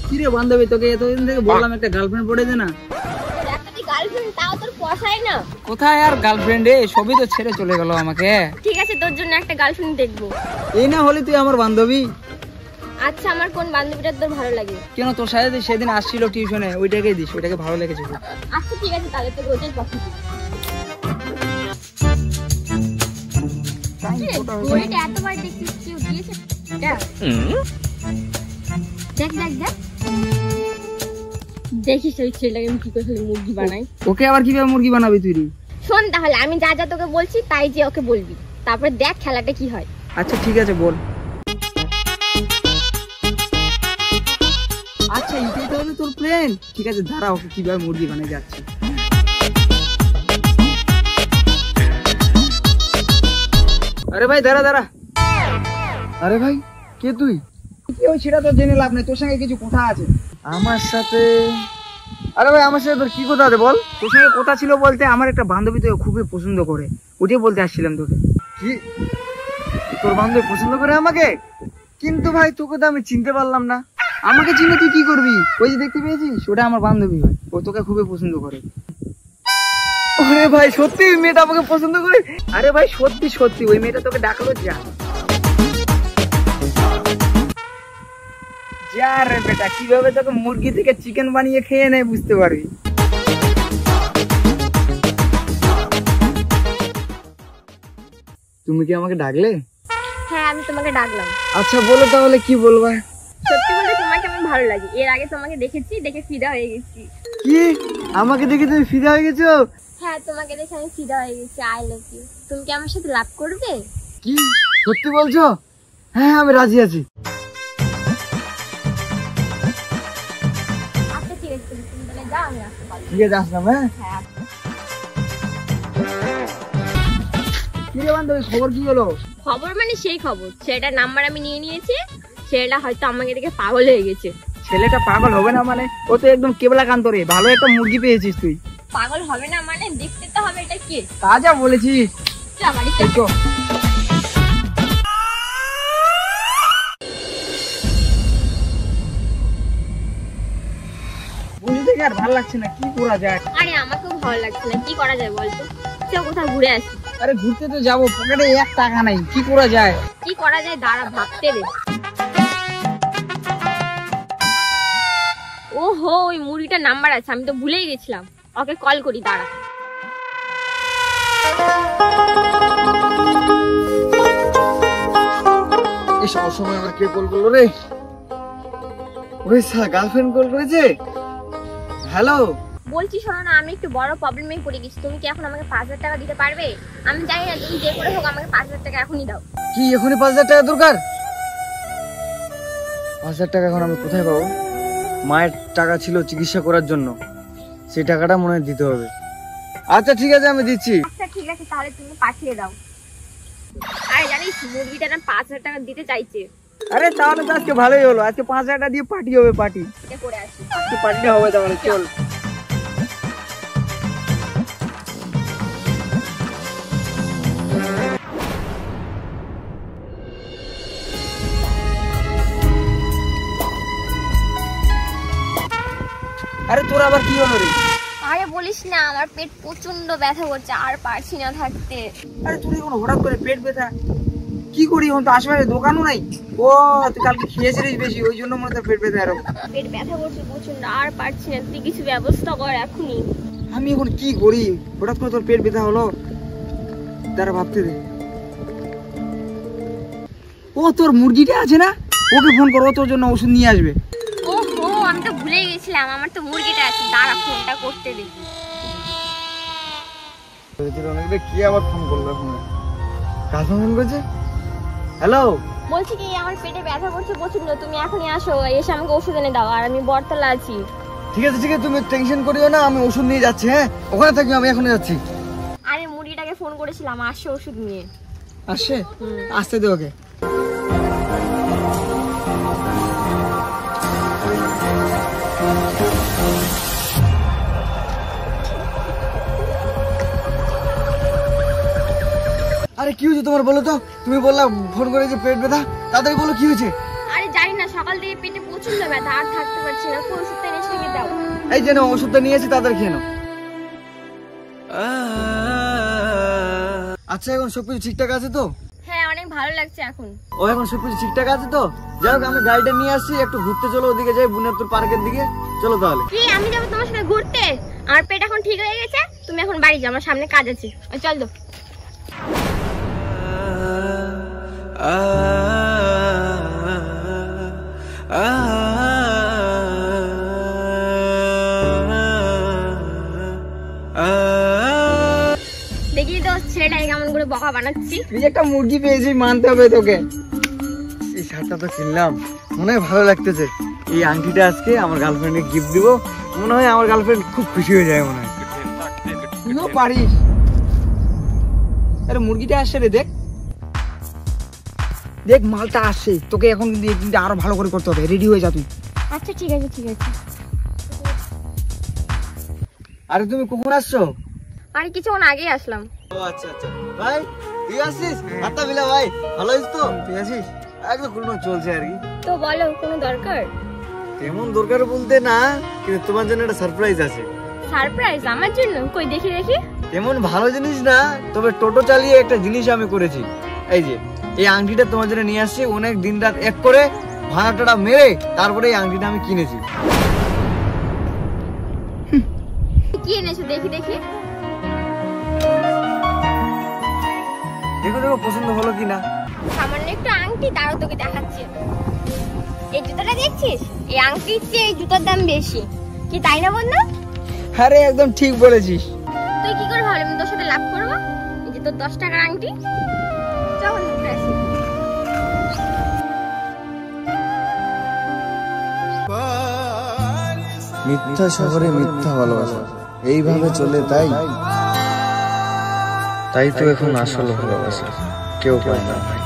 কি রে বান্ধবী, তোকে এতদিন থেকে বললাম একটা গার্লফ্রেন্ড পড়ে দে না। গার্লফ্রেন্ড তাও তোর পোষায় না। কোথায় আর গার্লফ্রেন্ড রে, সবই তো ছেড়ে চলে গেল আমাকে। ঠিক আছে, তোর জন্য একটা গার্লফ্রেন্ড দেখবো। এই না হলে তুই আমার বান্ধবী। আচ্ছা, আমার কোন বান্ধবীটা তোর ভালো লাগে? কেন, তোর সাথে সেদিন আসছিল টিউশনে, ওইটাকে দিস, ওইটাকে ভালো লেগেছে। আচ্ছা ঠিক আছে, তাহলে তোকে ওইটাই পছন্দ। ঘড়িটা এতবার দেখছিস, কেউ দিয়েছে? দেখ দেখ দেখ, দেখিস ওই ছেলেটাকে আমি কি করে মুরগি বানাই। ওকে আবার কিভাবে মুরগি বানাবি তুই? শোন তাহলে, আমি যা যা তোকে বলছি তাই যে ওকে বলবি, তারপরে দেখ খেলাটা কি হয়। আচ্ছা ঠিক আছে, বল। আচ্ছা এটাই তাহলে তোর প্ল্যান? ঠিক আছে, দাঁড়া, ওকে কিভাবে মুরগি বানাই যাচ্ছে। আরে ভাই দাঁড়া দাঁড়া। আরে ভাই কে তুই? কেউ সেটা তো জেনে লাভ নেই, তোর সঙ্গে কিছু কথা আছে আমার সাথে। আরে ভাই আমার সাথে তোর কি কথা আছে বল। তোর সঙ্গে কথা ছিল বলতে, আমার একটা বান্ধবী তোকে খুবই পছন্দ করে, ওটাই বলতে আসছিলাম তোকে। কি তোর বান্ধবী পছন্দ করে আমাকে? কিন্তু ভাই তোকে তো আমি চিনতে পারলাম না। আমাকে চিনে তুই কি করবি? ওই যে দেখতে পেয়েছিস, ওটা আমার বান্ধবী হয়, ও তোকে খুবই পছন্দ করে। আরে ভাই সত্যি ওই মেয়েটা আমাকে পছন্দ করে? আরে ভাই সত্যি সত্যি ওই মেয়েটা তোকে ডাকলো। যা রে বেটা, কিভাবে তোকে মুরগি থেকে চিকেন বানিয়ে খেয়ে নেয় বুঝতে পারবি। তুমি কি আমাকে ডাকলে? হ্যাঁ, আমি তোমাকে ডাকলাম। আচ্ছা বলো তাহলে কি বলবা। সত্যি বলতে তোমাকে আমি ভালো লাগে, এর আগে তোমাকে দেখেছি, দেখে ফিদা হয়ে গেছি। কি আমাকে দেখে তুমি ফিদা হয়ে গেছো? হ্যাঁ, তোমাকে দেখে আমি ফিদা হয়ে গেছি। I love you. তুমি কি আমার সাথে লাভ করবে? কি সত্যি বলছো? হ্যাঁ আমি রাজি আছি। আচ্ছা ঠিক আছে, তুমি তাহলে যাও, আমি আসতে পারি। ঠিক আছে আসলাম। হ্যাঁ কি রে বান্ধবী, খবর কি হলো? খবর মানে সেই খবর, ছেলেটার নাম্বার আমি নিয়ে নিয়েছি। ছেলেটা হয়তো আমাকে দেখে পাগল হয়ে গেছে। ছেলেটা পাগল হবে না মানে? ও তো একদম কেবলা কান্ত রে, ভালো একটা মুরগি পেয়েছিস তুই। পাগল হবে না মানে? দেখতে তো হবে এটা কে। তা যা বলেছিস। চল বাড়িতে। বুঝতে থেকে আর ভালো লাগছে না, কি করা যায়? আরে আমাকেও ভালো লাগছে না, কি করা যায় বলতো? চল কোথাও ঘুরে আসি। আরে ঘুরতে তো যাবো, পকেটে 1 টাকা নাই, কি করা যায়? কি করা যায় দাঁড়া, ভাবতে দে। ওহো, ওই মুরগিটার নাম্বার আছে, আমি তো ভুলেই গেছিলাম। ওকে কল করি, দাঁড়া। এই সময় আমার কে কল করলো রে? ওরে সালা গার্লফ্রেন্ড কল করেছে। হ্যালো বলছি শোনো না, আমি একটু বড় প্রবলেমে পড়ে গেছি। তুমি কি এখন আমাকে 5000 টাকা দিতে পারবে? আমি জানি না, তুমি যে করে হোক আমাকে 5000 টাকা এখনই দাও। কি এখনই 5000 টাকা দরকার? 5000 টাকা এখন আমি কোথায় পাবো? মায়ের টাকা ছিল চিকিৎসা করার জন্য, সেই টাকাটা মনে হয় দিতে হবে। আচ্ছা ঠিক আছে আমি দিচ্ছি। আচ্ছা ঠিক আছে, তাহলে তুমি পাঠিয়ে দাও। আরে জানিস মুরগিটা না 5000 টাকা দিতে চাইছে। আরে তাহলে তো আজকে ভালোই হলো, আজকে 5000 টাকা দিয়ে পার্টি হবে। পার্টি এটা করে আসি, আজকে পার্টিটা হবে তাহলে চল। আরে তোর আবার কি হলো রে? আরে বলিস না, আমার পেট প্রচন্ড ব্যথা করছে, আর পারছি না থাকতে। আরে তুই এখন হঠাৎ করে পেট ব্যথা কি করি? এখন তো আশেপাশে দোকানও নাই। ও তুই কালকে খেয়েছিলিস বেশি, ওই জন্য মনে হয় পেট ব্যথা এরকম। পেট ব্যথা করছে প্রচন্ড, আর পারছি না। তুই কিছু ব্যবস্থা কর এখনই। আমি এখন কি করি? হঠাৎ করে তোর পেট ব্যথা হলো, তারা ভাবতে দে। ও তোর মুরগিটা আছে না, ওকে ফোন করো, তোর জন্য ওষুধ নিয়ে আসবে। ওহো, আমি তো ভুলেই গেছিলাম, আমার তো মুরগিটা আছে। দাঁড়া, ফোনটা করতে দে। কি আবার ফোন করলো? কাজ ফোন করেছে। হ্যালো, বলছি কি আমার পেটে ব্যথা করছে প্রচন্ড, তুমি এখনই আসো, এসে আমাকে ওষুধ এনে দাও। আর আমি বরতলা আছি। ঠিক আছে ঠিক আছে, তুমি টেনশন করিও না, আমি ওষুধ নিয়ে যাচ্ছি। হ্যাঁ ওখানে থাকি, আমি এখনই যাচ্ছি। আরে মুরগিটাকে ফোন করেছিলাম, আসছে ওষুধ নিয়ে। আসছে? আসতে দে ওকে। আরে কি হয়েছে তোমার বলো তো? তুমি বললা ফোন করে যে পেট ব্যথা, তাড়াতাড়ি বলো কি হয়েছে। আরে জানি না, সকাল থেকে পেটে প্রচন্ড প্রচন্ড ব্যথা, আর থাকতে পারছি না, কোন ওষুধটা এনে এসে দাও। এই যে নাও, ওষুধটা নিয়েছি, তাড়াতাড়ি খেয়ে নাও। আচ্ছা, এখন সবকিছু ঠিকঠাক আছে তো? হ্যাঁ, অনেক ভালো লাগছে এখন। ও এখন সবকিছু ঠিকঠাক আছে তো? যাই হোক, আমি গাড়িটা নিয়ে আসছি, একটু ঘুরতে চলো, ওদিকে যাই, বুনিয়াদপুর পার্কের দিকে। চলো তাহলে। কি, আমি যাবো তোমার সাথে ঘুরতে? আমার পেট এখন ঠিক হয়ে গেছে, তুমি এখন বাড়ি যাও, আমার সামনে কাজ আছে। চল তো। দেখি তো ছেলেটাকে কেমন করে বকা বানাচ্ছি। তুই একটা মুরগি পেয়েছি, মানতে হবে তোকে। এই শার্টটা তো কিনলাম, মনে হয় ভালো লাগতেছে। এই আংটিটা আজকে আমার গার্লফ্রেন্ডকে গিফট দিব, মনে হয় আমার গার্লফ্রেন্ড খুব খুশি হয়ে যায় মনে হয়। তুইও পারিস। আরে মুরগিটা আসছে রে, দেখ দেখ, মালটা আসছে। তোকে এখন কিন্তু আরো ভালো করে করতে হবে, রেডি হয়ে যা তুই। আচ্ছা ঠিক আছে, ঠিক আছে। আরে তুমি কখন আসছো? আরে কিছুক্ষণ আগেই আসলাম। ও আচ্ছা আচ্ছা। ভাই তুই আসছিস? হাতটা মিলা ভাই, ভালো আছিস তো? তুই আছিস? একদম কোনো চলছে আর কি। তো বলো, কোনো দরকার? তেমন দরকার বলতে না, কিন্তু তোমার জন্য একটা সারপ্রাইজ আছে। সারপ্রাইজ আমার জন্য? কই দেখি দেখি। তেমন ভালো জিনিস না, তবে টোটো চালিয়ে একটা জিনিস আমি করেছি। এই যে এই আংটিটা তোমার জন্য নিয়ে আসছি, অনেক দিন রাত এক করে ভাড়াটা মেরে তারপরে এই আংটিটা আমি কিনেছি। কি এনেছো দেখি দেখি। দেখো দেখো, পছন্দ হলো কিনা। সামান্য একটু আংটি, তারও তোকে দেখাচ্ছি। এই জুতোটা দেখছিস? এই আংটির চেয়ে এই জুতোর দাম বেশি, কি তাই না বন্ধু? আরে একদম ঠিক বলেছিস। তুই কি করে ভাবলি আমি তোর সাথে লাভ করবো? এই যে তোর 10 টাকার আংটি। চল ঘুরে আসি। মিথ্যা শহরে মিথ্যা ভালোবাসা এইভাবে চলে, তাই তো এখন আসল ভালোবাসা কেউ পায় না ভাই।